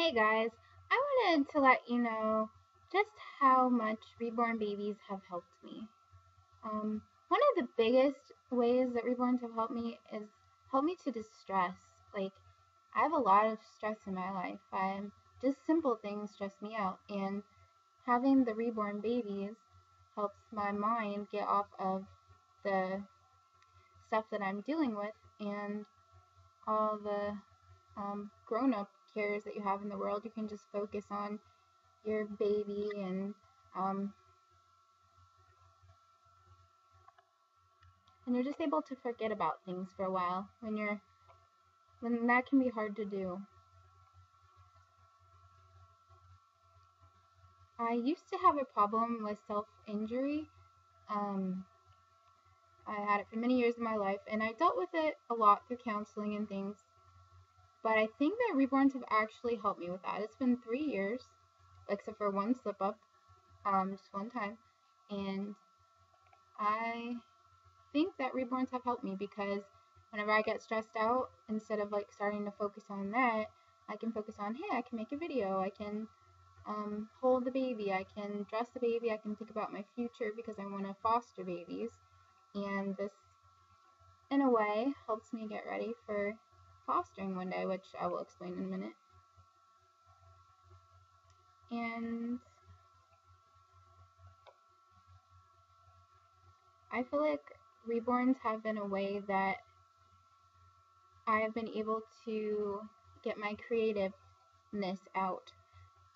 Hey guys, I wanted to let you know just how much reborn babies have helped me. One of the biggest ways that reborns have helped me is help me to distress. Like, I have a lot of stress in my life. Just simple things stress me out, and having the reborn babies helps my mind get off of the stuff that I'm dealing with and all the grown up cares that you have in the world. You can just focus on your baby um, and you're just able to forget about things for a while when that can be hard to do. I used to have a problem with self-injury. Um, I had it for many years in my life, and I dealt with it a lot through counseling and things. But I think that reborns have actually helped me with that. It's been 3 years, except for one slip up, just one time, and I think that reborns have helped me because whenever I get stressed out, instead of like starting to focus on that, I can focus on, hey, I can make a video, I can hold the baby, I can dress the baby, I can think about my future because I want to foster babies. And this, in a way, helps me get ready for fostering one day, which I will explain in a minute. And I feel like reborns have been a way that I have been able to get my creativeness out.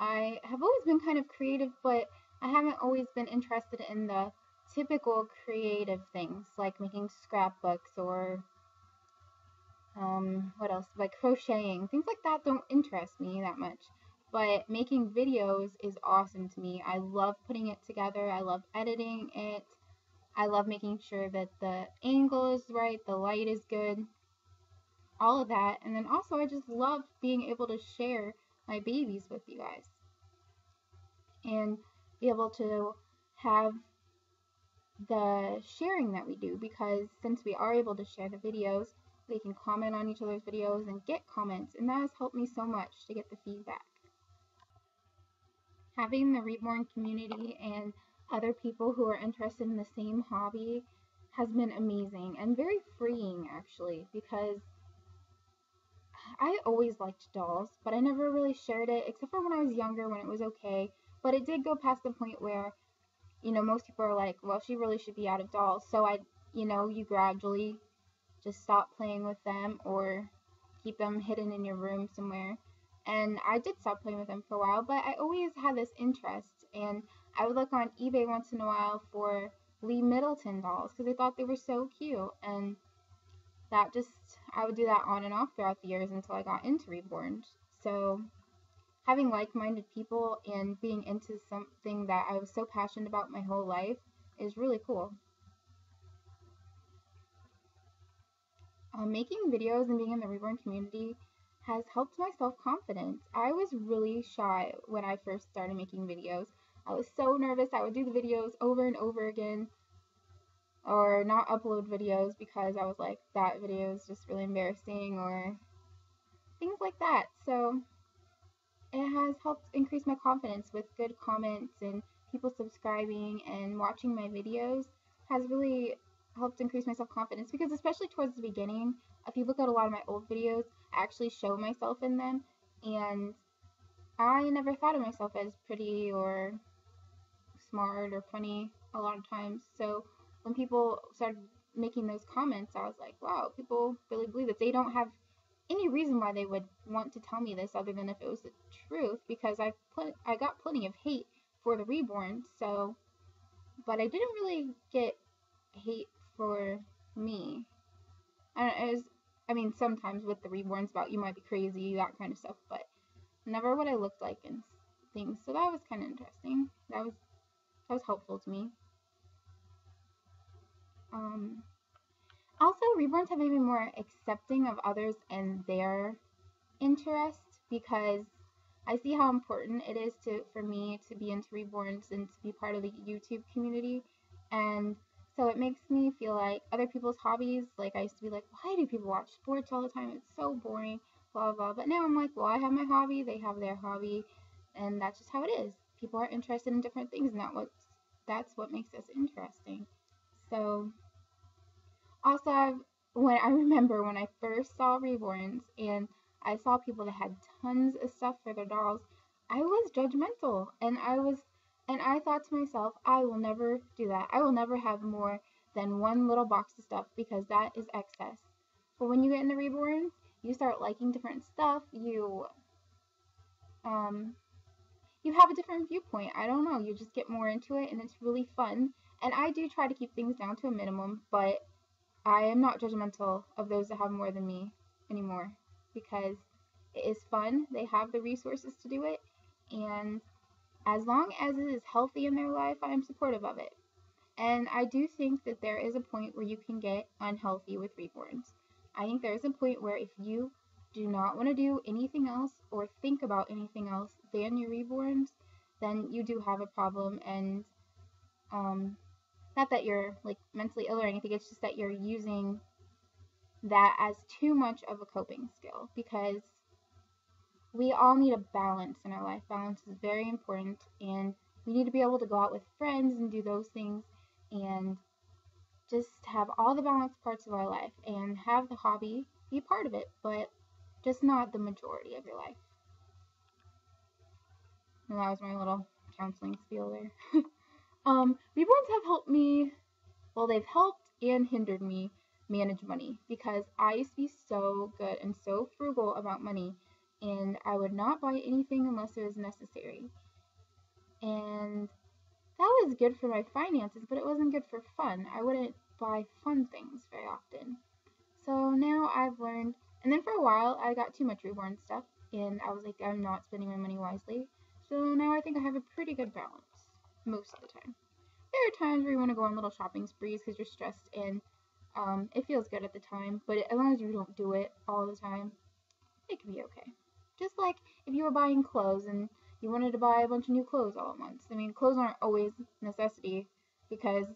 I have always been kind of creative, but I haven't always been interested in the typical creative things like making scrapbooks or what else? Like crocheting. Things like that don't interest me that much. But making videos is awesome to me. I love putting it together. I love editing it. I love making sure that the angle is right, the light is good, all of that. And then also, I just love being able to share my babies with you guys and be able to have the sharing that we do, because since we are able to share the videos, we can comment on each other's videos and get comments, and that has helped me so much to get the feedback. Having the Reborn community and other people who are interested in the same hobby has been amazing and very freeing, actually, because I always liked dolls, but I never really shared it except for when I was younger, when it was okay. But it did go past the point where, most people are like, well, she really should be out of dolls. So you gradually just stop playing with them or keep them hidden in your room somewhere. And I did stop playing with them for a while, but I always had this interest. And I would look on eBay once in a while for Lee Middleton dolls because I thought they were so cute. And I would do that on and off throughout the years until I got into Reborn. So having like-minded people and being into something that I was so passionate about my whole life is really cool. Making videos and being in the Reborn community has helped my self-confidence. I was really shy when I first started making videos. I was so nervous. I would do the videos over and over again or not upload videos because I was like, that video is just really embarrassing or things like that. So it has helped increase my confidence with good comments and people subscribing and watching my videos has really helped increase my self-confidence, because especially towards the beginning, if you look at a lot of my old videos, I actually show myself in them, and I never thought of myself as pretty or smart or funny a lot of times. So when people started making those comments, I was like, wow, people really believe it. They don't have any reason why they would want to tell me this other than if it was the truth, because I got plenty of hate for the Reborn. So, but I didn't really get hate for me. I mean, sometimes with the Reborns about you might be crazy, that kind of stuff, but never what I looked like and things. So that was kind of interesting. That was helpful to me. Also, Reborns have made me more accepting of others and their interests, because I see how important it is for me to be into Reborns and to be part of the YouTube community. And so it makes me feel like other people's hobbies, like I used to be like, why do people watch sports all the time? It's so boring. blah blah. But now I'm like, well, I have my hobby, they have their hobby, and that's just how it is. People are interested in different things, and that's what makes us interesting. So also, when I remember when I first saw Reborns and I saw people that had tons of stuff for their dolls, I was judgmental, and I thought to myself, I will never do that. I will never have more than one little box of stuff because that is excess. But when you get into Reborns, you start liking different stuff. Um, you have a different viewpoint. I don't know. You just get more into it, and it's really fun. And I do try to keep things down to a minimum, but I am not judgmental of those that have more than me anymore because it is fun. They have the resources to do it, and as long as it is healthy in their life, I am supportive of it. And I do think that there is a point where you can get unhealthy with reborns. I think there is a point where if you do not want to do anything else or think about anything else than your reborns, then you do have a problem. And not that you're like mentally ill or anything, it's just that you're using that as too much of a coping skill because we all need a balance in our life. Balance is very important, and we need to be able to go out with friends and do those things and just have all the balanced parts of our life and have the hobby be part of it, but just not the majority of your life. And that was my little counseling spiel there. Reborns have helped me, well, they've helped and hindered me manage money because I used to be so good and so frugal about money, and I would not buy anything unless it was necessary. And that was good for my finances, but it wasn't good for fun. I wouldn't buy fun things very often. So now I've learned, and then for a while I got too much Reborn stuff, and I was like, I'm not spending my money wisely. So now I think I have a pretty good balance most of the time. There are times where you want to go on little shopping sprees because you're stressed and it feels good at the time, but as long as you don't do it all the time, it can be okay. Just like if you were buying clothes and you wanted to buy a bunch of new clothes all at once. I mean, clothes aren't always necessity because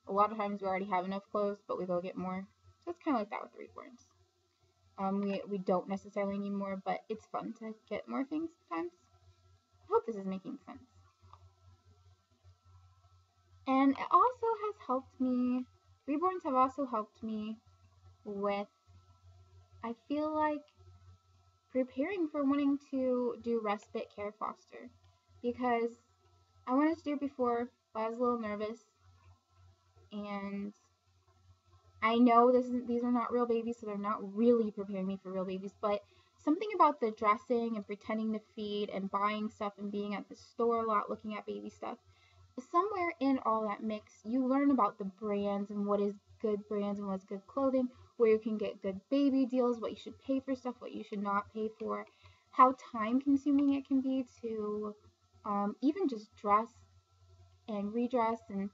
a lot of times we already have enough clothes, but we go get more. So it's kind of like that with the Reborns. We don't necessarily need more, but it's fun to get more things sometimes. I hope this is making sense. And it also has helped me, Reborns have also helped me with, I feel like, preparing for wanting to do respite care foster. Because I wanted to do it before, but I was a little nervous. And I know these are not real babies, so they're not really preparing me for real babies, but something about the dressing and pretending to feed and buying stuff and being at the store a lot looking at baby stuff, somewhere in all that mix, you learn about the brands and what is good brands and what's good clothing, where you can get good baby deals, what you should pay for stuff, what you should not pay for, how time consuming it can be to even just dress and redress and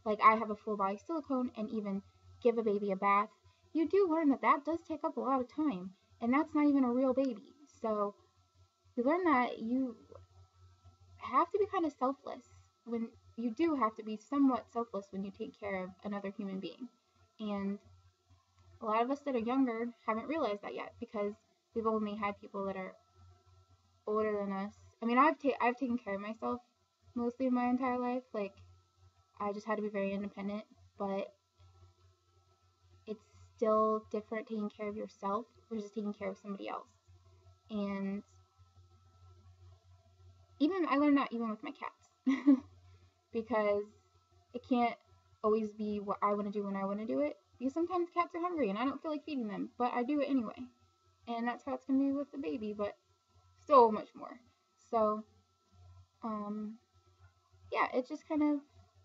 like I have a full body silicone and even give a baby a bath. You do learn that that does take up a lot of time, and that's not even a real baby. So you learn that you have to be kind of selfless when you do have to be somewhat selfless when you take care of another human being. And a lot of us that are younger haven't realized that yet because we've only had people that are older than us. I mean, I've taken care of myself mostly my entire life. Like, I just had to be very independent, but it's still different taking care of yourself versus taking care of somebody else. And even I learned that even with my cats because it can't always be what I want to do when I want to do it because sometimes cats are hungry and I don't feel like feeding them, but I do it anyway. And that's how it's going to be with the baby, but so much more. So, yeah, it just kind of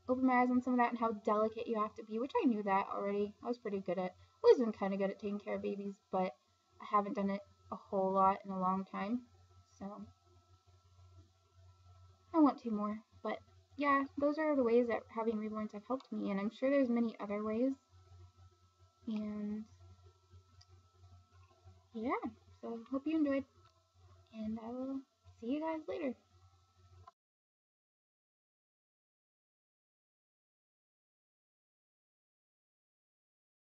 opened my eyes on some of that and how delicate you have to be, which I knew that already. I was pretty good at, always been kind of good at taking care of babies, but I haven't done it a whole lot in a long time. So, I want to more, but yeah, those are the ways that having reborns have helped me, and I'm sure there's many other ways. And yeah, so hope you enjoyed, and I will see you guys later.